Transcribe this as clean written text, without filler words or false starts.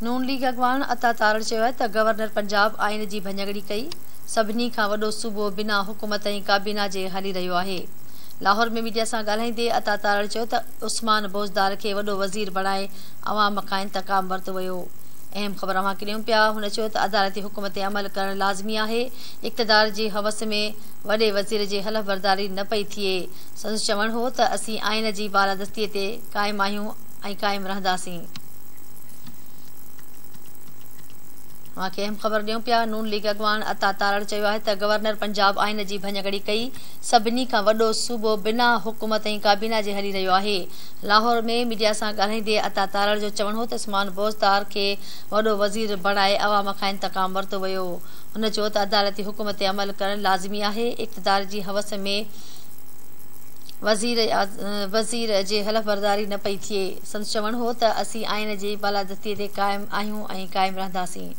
नून league अॻवान अता तारड़ चयो आहे त गवर्नर पंजाब आइन जी भञगड़ी कई। सभिनी खां वॾो सूबो बिना हुकूमत ऐं काबीना जे हली रहियो आहे। लाहौर में मीडिया सां ॻाल्हाईंदे अता तारड़ चयो त उस्मान बोज़दार खे वॾो वज़ीर बणाए अवाम खां इंतकाम वरितो वियो। अहम ख़बर अव्हां खे ॾियूं पिया। हुन चयो त अदालती हुकूमत ते अमल करणु लाज़मी आहे। इक़्तिदार जी हवस में वॾे वज़ीर जे हलफ़ बरदारी न पई थिए। संदसि चवणु हो त असीं आइन जी बालादस्तीअ ते क़ाइमु आहियूं ऐं क़ाइमु रहंदासीं। अव्हांखे अहम ख़बर ॾियूं पिया। नून लीग अॻवान अता तारड़ चयो आहे त गवर्नर पंजाब आइन जी भञगड़ी कई। सभिनी खां वॾो सूबो बिना हुकूमत ऐं काबीना जे हली रहियो आहे। लाहौर में मीडिया सां ॻाल्हाईंदे अता तारड़ जो चवणु हो त उस्मान बोज़दार खे वॾो वज़ीर बणाए अवाम खां इंतकाम वरितो वियो। हुन चयो त अदालती हुकूमत ते अमल करणु लाज़मी आहे। इक़्तिदार जी हवस में वज़ीर जे हलफ़ बरदारी न पई थिए। संदसि चवणु हो त असीं आइन जी बालादस्तीअ ते क़ाइमु आहियूं ऐं क़ाइमु रहंदासीं।